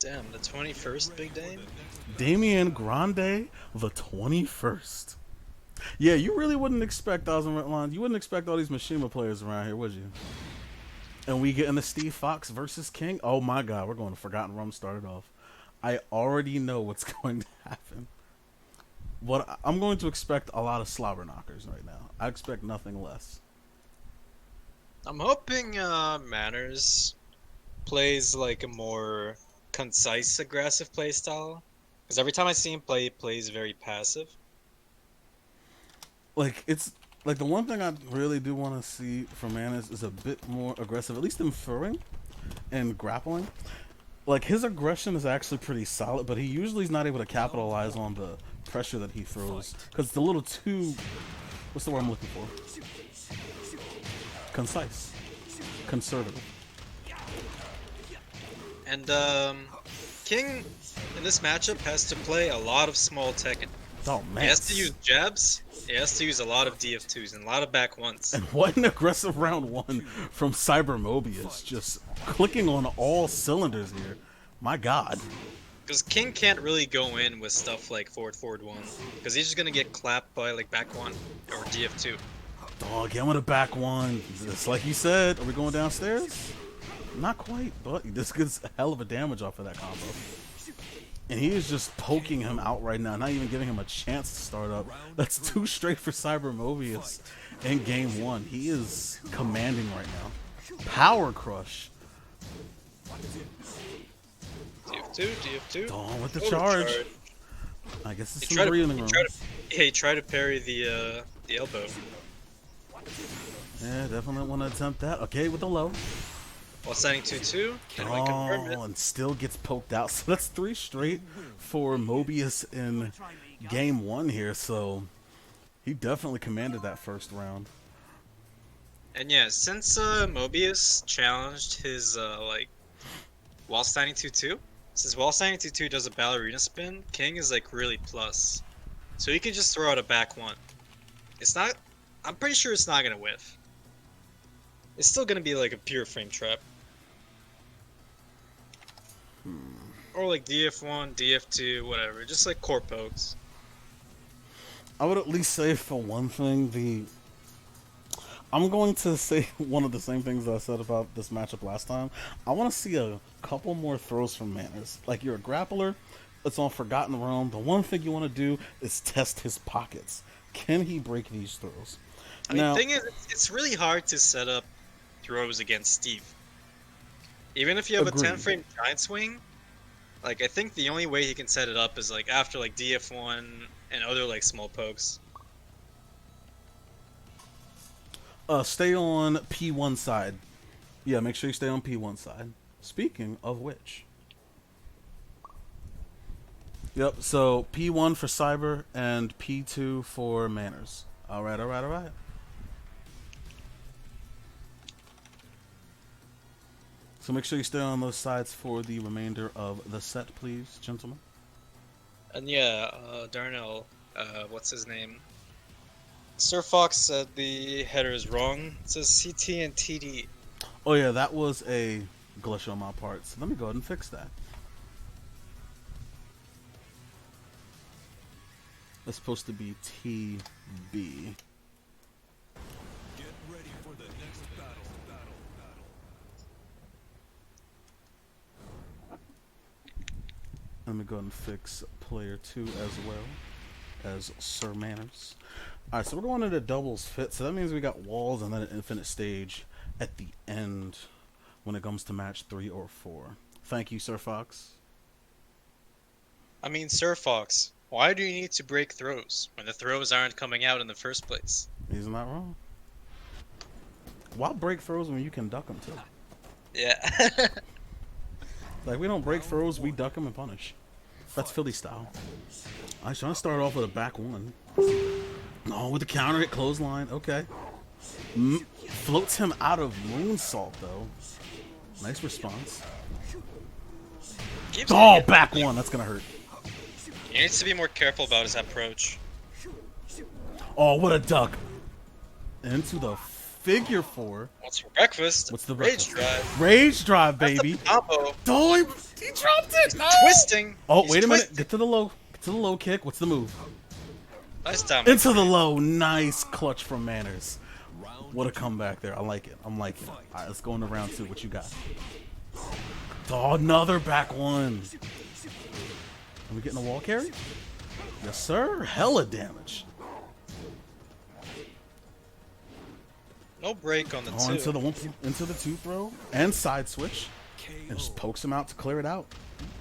Damn, the 21st big day? Damian Grande, the 21st. Yeah, you really wouldn't expect you wouldn't expect all these Mishima players around here, would you? And we get into Steve Fox versus King. Oh my God, we're going to Forgotten Realms started off. I already know what's going to happen. What I'm going to expect a lot of slobber knockers right now. I expect nothing less. I'm hoping Manners plays like a more concise, aggressive playstyle. Because every time I see him play, he plays very passive. Like it's like the one thing I really do want to see from Manis is a bit more aggressive, at least in throwing and grappling. Like his aggression is actually pretty solid, but he usually is not able to capitalize on the pressure that he throws because it's a little too. What's the word I'm looking for? Concise, conservative. And King in this matchup has to play a lot of small Tekken. Oh man! He has to use jabs. He has to use a lot of DF2s and a lot of back ones. And what an aggressive round one from Cyber Mobius, just clicking on all cylinders here. My God. Because King can't really go in with stuff like forward one, because he's just gonna get clapped by like back one or DF2. Oh, again with a back one. Just like you said, are we going downstairs? Not quite, but this gets a hell of a damage off of that combo. And he is just poking him out right now, not even giving him a chance to start up. That's two straight for Cyber Mobius in game one. He is commanding right now. Power crush. DF2. Oh, with the charge. I guess it's some breathing room. He tried to parry the elbow. Yeah, definitely want to attempt that. Okay, with the low. While standing 2-2. Oh, and still gets poked out. So that's three straight for Mobius in game one here. So he definitely commanded that first round. And yeah, since Mobius challenged his like while standing 2-2, since while standing 2-2 does a ballerina spin, King is like really plus. So he can just throw out a back one. It's not. I'm pretty sure it's not gonna whiff. It's still gonna be like a pure frame trap. Or like DF1, DF2, whatever. Just like core pokes. I would at least say for one thing, I'm going to say one of the same things that I said about this matchup last time. I want to see a couple more throws from Manners. Like you're a grappler, it's on Forgotten Realm. The one thing you want to do is test his pockets. Can he break these throws? I mean, the thing is, it's really hard to set up throws against Steve. Even if you have a 10 frame giant swing, like I think the only way he can set it up is like after like DF1 and other like small pokes. Stay on P1 side. Yeah, make sure you stay on P1 side. Speaking of which. Yep, so P1 for Cyber and P2 for Manners. Alright. So make sure you stay on those sides for the remainder of the set, please, gentlemen. And yeah, Darnell, what's his name? Sir Fox said the header is wrong. It says CT and TD. Oh yeah, that was a glitch on my part. So let me go ahead and fix that. It's supposed to be TB. Get ready for the next battle. Let me go ahead and fix player 2 as well as Sir Manners. Alright, so we're going into doubles fit. So that means we got walls and then an infinite stage at the end when it comes to match 3 or 4. Thank you, Sir Fox. I mean, Sir Fox, why do you need to break throws when the throws aren't coming out in the first place? He's not wrong. Why break throws when you can duck them too? Yeah. Like, we don't break throws, we duck them and punish. That's Philly style. I was trying to start off with a back one. Oh, with the counter hit clothesline. Okay. Floats him out of moonsault, though. Nice response. Oh, back one. That's going to hurt. He needs to be more careful about his approach. Oh, what a duck. Into the figure four. What's for breakfast? What's the Rage breakfast? drive? Rage drive, That's baby. the combo. Oh, he dropped it. No. Twisting. Oh, He's wait a minute. twisting. Get to the low. Get to the low kick. What's the move? Nice time. Into the low. Nice clutch from Manners. What a comeback there. I like it. I'm liking it. All right, let's go into round two. What you got? Oh, another back one. Are we getting a wall carry? Yes, sir. Hella damage. No break on the Oh, two. into the two throw and side switch, and just pokes him out to clear it out.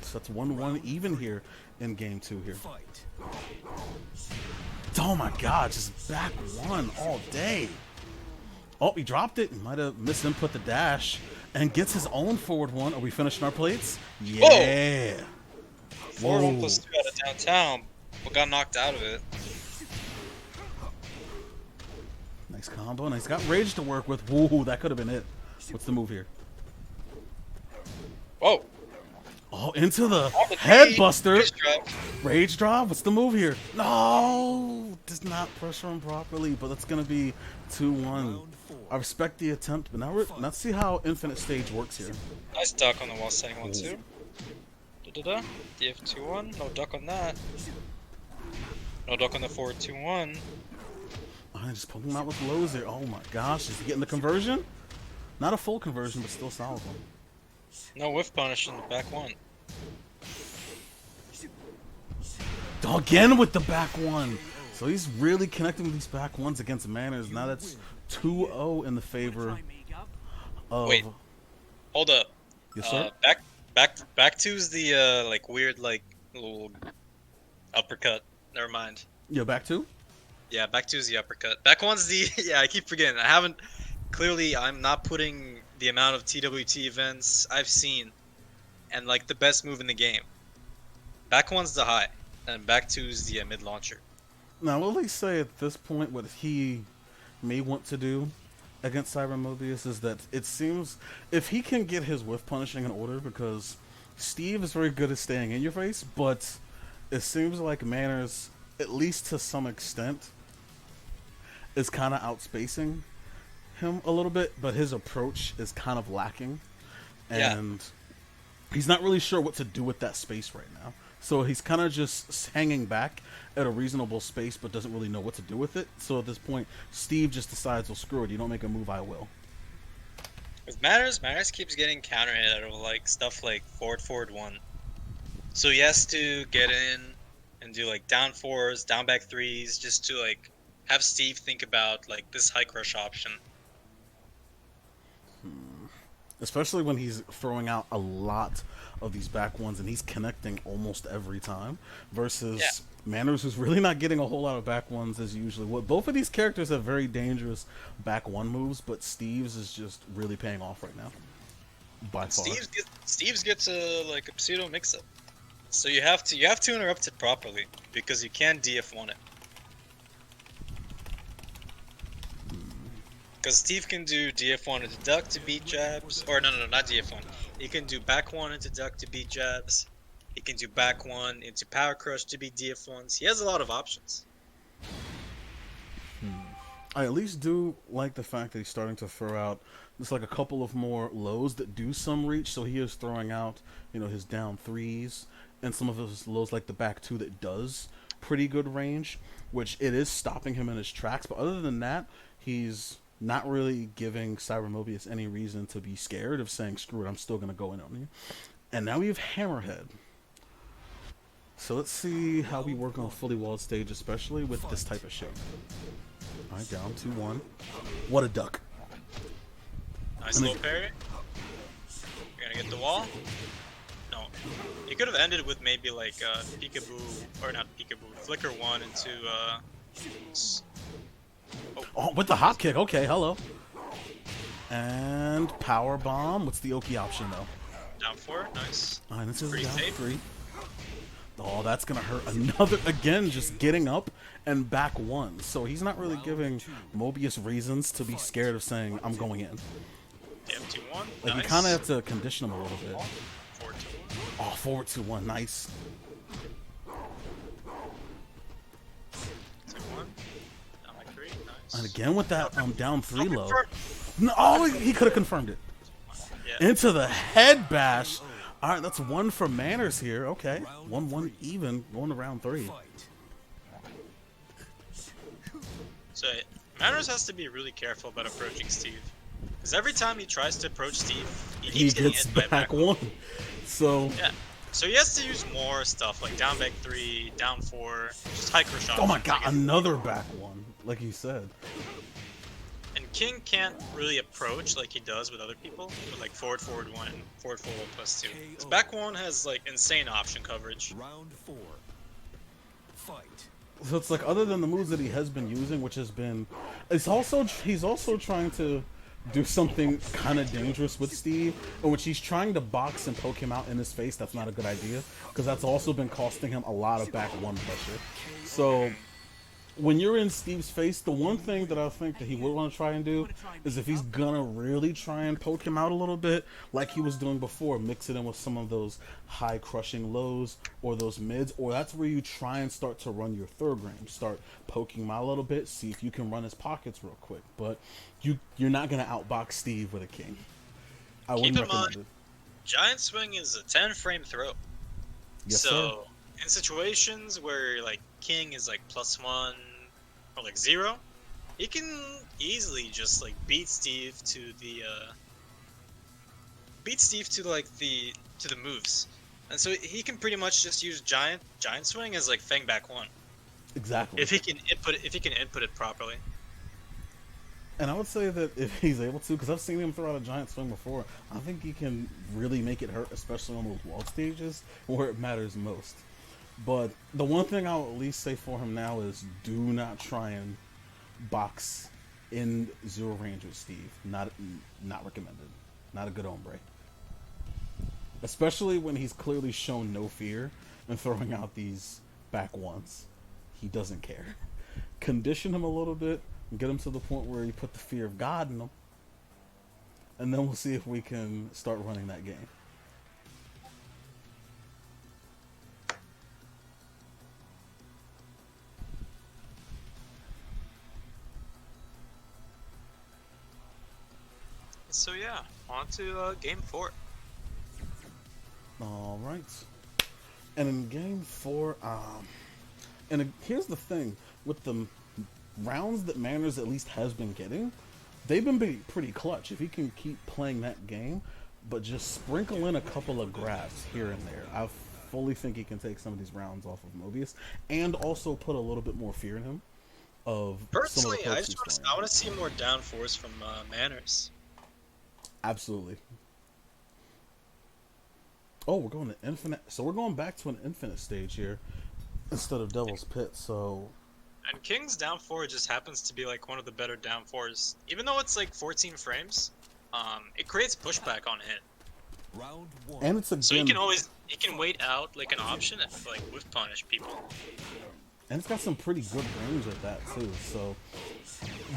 So that's 1-1 even here in game two here. Oh my God, just back one all day. Oh, he dropped it. He might have misinput the dash and gets his own forward one. Are we finishing our plates? Yeah. Forward Whoa. 1+2 out of downtown, but got knocked out of it. Nice combo. Nice. Got rage to work with. Woo, that could have been it. What's the move here? Whoa. Oh, into the On the head knee. buster. Rage drive. Rage drop. What's the move here? No, does not pressure him properly, but that's gonna be 2-1. I respect the attempt, but let's see how Infinite Stage works here. Nice duck on the wall setting 1-2. Da-da-da. DF 2-1. No duck on that. No duck on the forward 2-1. I just poking him out with lows there. Oh my gosh, is he getting the conversion? Not a full conversion, but still solid one. No whiff punish in the back one. Again with the back one. So he's really connecting with these back ones against Manners. Now that's 2-0 in the favor of. Wait. Hold up. Yes, sir. Back two's the like weird like little uppercut. Never mind. Yeah, back two. Yeah, back two's the uppercut. Back one's the yeah. I keep forgetting. I haven't clearly. I'm not putting the amount of TWT events I've seen, and like the best move in the game. Back one's the high, and back two's the mid launcher. Now, what they say at this point, what he may want to do against Cyber Mobius is that it seems if he can get his whiff punishing in order, because Steve is very good at staying in your face, but it seems like Manners, at least to some extent, is kind of outspacing him a little bit, but his approach is kind of lacking, and he's not really sure what to do with that space right now. So he's kind of just hanging back at a reasonable space, but doesn't really know what to do with it. So at this point, Steve just decides, well, screw it. You don't make a move, I will. With Manners keeps getting counter hit out of like stuff like forward 1. So he has to get in and do like down 4s, down back 3s, just to like have Steve think about like this high crush option. Especially when he's throwing out a lot of these back ones and he's connecting almost every time versus Manners, who's really not getting a whole lot of back ones as usually. What both of these characters have very dangerous back one moves, but Steve's is just really paying off right now. By far. Steve's gets a like a pseudo mix up. So you have to interrupt it properly because you can't DF1 it. Because Steve can do DF1 into duck to beat jabs, or no, not DF1. He can do back 1 into duck to beat jabs. He can do back 1 into power crush to beat DF1s. He has a lot of options. I at least do like the fact that he's starting to throw out just like a couple of more lows that do some reach. So he is throwing out, you know, his down 3s and some of his lows like the back 2 that does pretty good range, which it is stopping him in his tracks. But other than that, he's not really giving Cyber Mobius any reason to be scared of saying, screw it, I'm still going to go in on you. And now we have Hammerhead. So let's see how we work on a fully walled stage, especially with this type of shape. Alright, down 2-1. What a duck. Nice low parry. You're gonna get the wall? No. You could have ended with maybe like peekaboo, or not peekaboo, flicker 1 into Oh, with the hop kick. Okay, hello. And power bomb. What's the Oki option though? down 4, nice. Alright, this is Pretty down safe. 3. Oh, that's gonna hurt. Another, again, just getting up and back 1. So he's not really giving Mobius reasons to be scared of saying, I'm going in. DF2-1, Like, nice. you kind of have to condition him a little bit. Forward 2-1. Oh, forward 2-1, nice. 2-1. Down like 3, nice. And again with that down 3 Don't low. confirm. No, oh, he could have confirmed it. Yeah. Into the head bash. All right, that's 1 for Manners here. Okay, 1-1 even going to round 3. So Manners has to be really careful about approaching Steve, because every time he tries to approach Steve, he He keeps getting gets hit by back 1. So, Yeah. So he has to use more stuff like down back 3, down 4, just high crush options. oh my god, I guess. another back 1, like you said. And King can't really approach like he does with other people, with like forward 1 and forward 1+2. His back 1 has like insane option coverage. Round 4. Fight. So it's like, other than the moves that he has been using, which has been, he's also trying to do something kind of dangerous with Steve, in which he's trying to box and poke him out in his face. That's not a good idea, because that's also been costing him a lot of back 1 pressure. So when you're in Steve's face, the one thing that I think that he would want to try and do is, if he's gonna really try and poke him out a little bit, like he was doing before, mix it in with some of those high crushing lows or those mids, or that's where you try and start to run your third range. Start poking him out a little bit, see if you can run his pockets real quick. But you're not gonna outbox Steve with a king. I wouldn't Keep in recommend mind, it. Giant Swing is a 10-frame throw. Yes, So in situations where like King is like +1 or like 0, he can easily just like beat Steve to like the moves. And so he can pretty much just use giant swing as like Fang back 1 Exactly. if he can input it properly. And I would say that if he's able to, because I've seen him throw out a giant swing before, I think he can really make it hurt, especially on those wall stages where it matters most. But the one thing I'll at least say for him now is, do not try and box in 0 range with Steve. Not recommended. Not a good hombre. Especially when he's clearly shown no fear in throwing out these back 1s. He doesn't care. Condition him a little bit, get him to the point where you put the fear of God in him, and then we'll see if we can start running that game. So yeah, on to game 4. All right. And in game 4, here's the thing with the rounds that Manners at least has been getting, they've been pretty clutch. If he can keep playing that game, but just sprinkle in a couple of grabs here and there, I fully think he can take some of these rounds off of Mobius, and also put a little bit more fear in him. Personally, I want to see more down 4s from Manners. Absolutely. Oh, we're going to infinite. So we're going back to an infinite stage here instead of Devil's Pit. So, and King's down 4 just happens to be like one of the better down 4s. Even though it's like 14 frames, it creates pushback on hit. Round 1. and it's So he can wait out like an option and like whiff punish people. And it's got some pretty good range at that too. So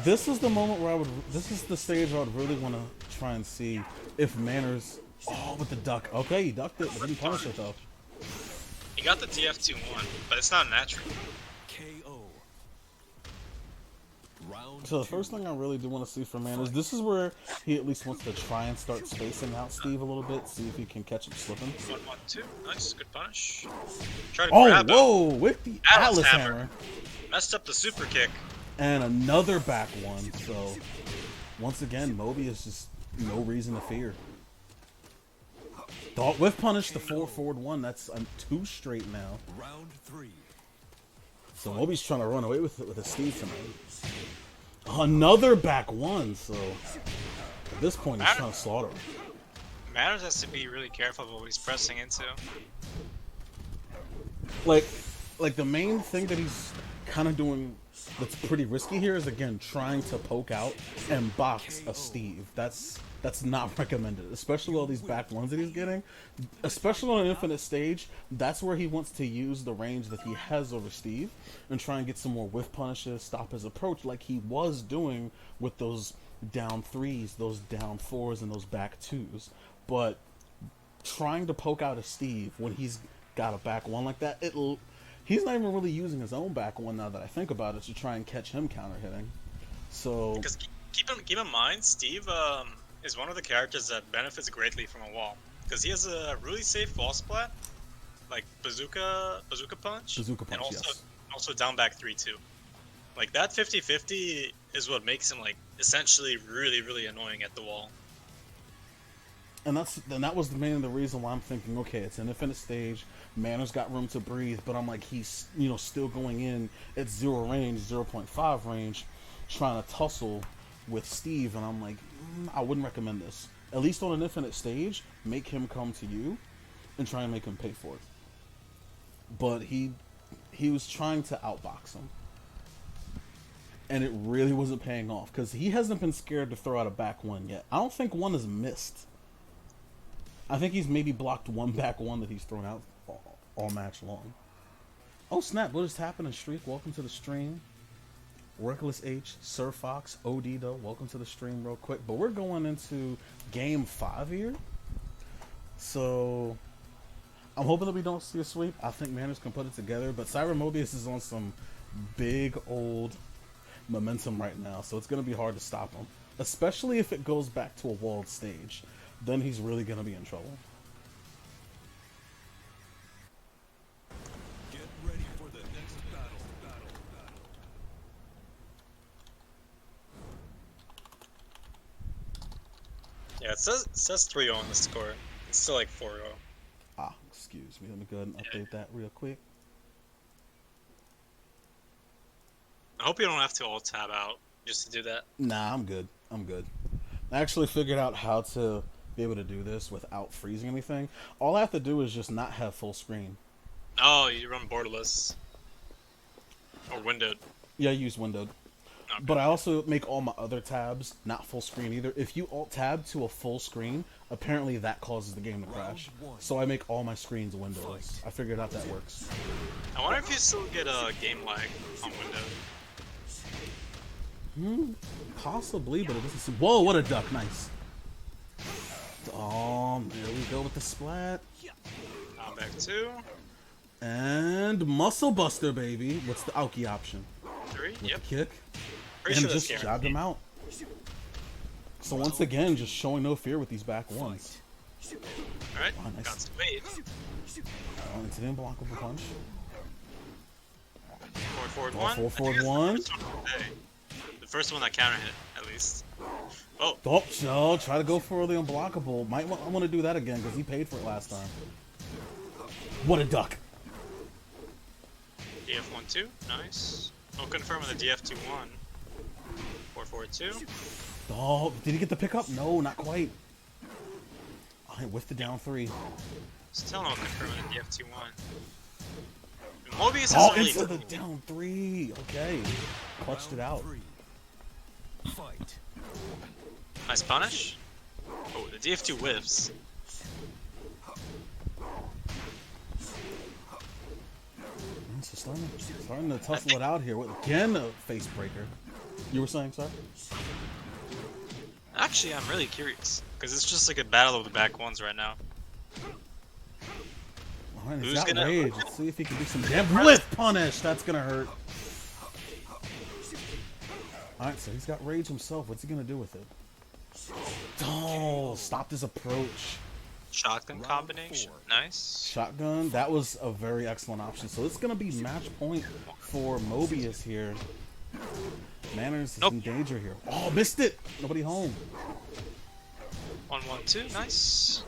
this is the moment where this is the stage where I would really want to try and see if Manners. Oh, with the duck. Okay, he ducked it, but didn't punish it though. He got the DF2-1, but it's not natural. KO. Round So the 2. first thing I really do want to see from Manners, this is where he at least wants to try and start spacing out Steve a little bit, see if he can catch him slipping. 1-1-2, nice, good punish. Try to Oh, grab him. whoa, with the Atlas Atlas Hammer. Hammer. Messed up the super kick. And another back 1. So once again, Mobius just no reason to fear. Thought with punish the 4-forward 1. That's 2 straight now. Round 3. So Mobius trying to run away with it with a Steve tonight. Another back 1. So at this point, he's trying to slaughter him. Manners has to be really careful of what he's pressing into. Like the main thing that he's kind of doing that's pretty risky here is, again, trying to poke out and box a Steve. That's not recommended, especially with all these back 1s that he's getting. Especially on an infinite stage, that's where he wants to use the range that he has over Steve and try and get some more whiff punishes, stop his approach like he was doing with those down 3s, those down 4s, and those back 2s. But trying to poke out a Steve when he's got a back 1 like that, he's not even really using his own back 1 now that I think about it to try and catch him counter hitting. So Because keep in mind, Steve is one of the characters that benefits greatly from a wall. Because he has a really safe wall splat, like bazooka punch, bazooka and punch, yes. also down back 3-2. Like that 50-50 is what makes him like essentially really annoying at the wall. And that was mainly the reason why I'm thinking, okay, it's an infinite stage. Manor's got room to breathe, but I'm like, he's still going in at 0 range, 0.5 range, trying to tussle with Steve, and I'm like, I wouldn't recommend this. At least on an infinite stage, make him come to you and try and make him pay for it. But he was trying to outbox him, and it really wasn't paying off because he hasn't been scared to throw out a back one yet. I don't think one is missed. I think he's maybe blocked one back one that he's thrown out all match long. Oh snap, what is happening, Streak? Welcome to the stream. Reckless H, Sir Fox, OD though, welcome to the stream real quick. But we're going into game 5 here. So I'm hoping that we don't see a sweep. I think Manners can put it together, but Cyber Mobius is on some big old momentum right now, so it's going to be hard to stop him. Especially if it goes back to a walled stage. Then he's really going to be in trouble. Get ready for the next battle. Yeah, it says 3-0 on the score. It's still like 4-0. Ah, excuse me. Let me go ahead and update that real quick. I hope you don't have to alt tab out just to do that. Nah, I'm good. I'm good. I actually figured out how to be able to do this without freezing anything. All I have to do is just not have full screen. Oh, you run borderless. Or windowed. Yeah, I use windowed. Okay. But I also make all my other tabs not full screen either. If you alt tab to a full screen, apparently that causes the game to crash. So I make all my screens windows. I figured out that works. I wonder if you still get a game lag on windowed. Possibly, but it doesn't seem... Whoa, what a duck. Nice. Oh, there we go with the splat. Down back 2. And Muscle Buster, baby. What's the Aoki option? 3. With Yep. the kick. Pretty And sure that's just jogged him out. So once again, just showing no fear with these back ones. Alright, Oh, nice. got to wait. Oh, into the unblockable punch. Forward Oh, 1. full I think forward it's the one. first one of the day. The first one that counter hit, at least. Oh, Oh, no, try to go for the unblockable. I want to do that again because he paid for it last time. What a duck. DF1-2. Nice. Oh, confirming the DF2-1. 4-4-2. Oh, did he get the pickup? No, not quite. I whiffed the down 3. Still no confirming the DF2-1. Mobius Oh, is into really the down 3. Okay. Clutched it out. 3. Fight. nice punish. Oh, the DF2 whiffs. So starting to tussle it out here with again a face breaker. You were saying, sir? Actually, I'm really curious because it's just like a battle of the back ones right now. All right, he's Who's got gonna- rage. Let's see if he can do some damage with punish. That's gonna hurt. All right, so he's got rage himself. What's he gonna do with it? Oh, stopped his approach. Shotgun combination. Nice. Shotgun. That was a very excellent option. So it's gonna be match point for Mobius here. Manners is Nope. in danger here. Oh, missed it. Nobody home. 1-1-2. Nice.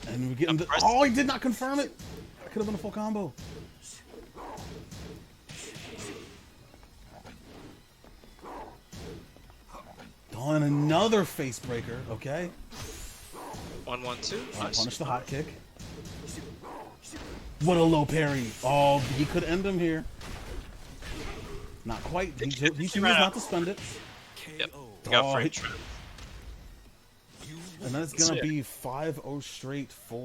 And we're getting the... Press- Oh, he did not confirm it. That could have been a full combo. Oh, and another face breaker. Okay. 1-1-2. Nice. Punish the hot kick. What a low parry. Oh, he could end him here. Not quite. He chose not to spend it. Yep. KO. Got Oh, frame he- trap. You And then it's going to be 5-0 straight full.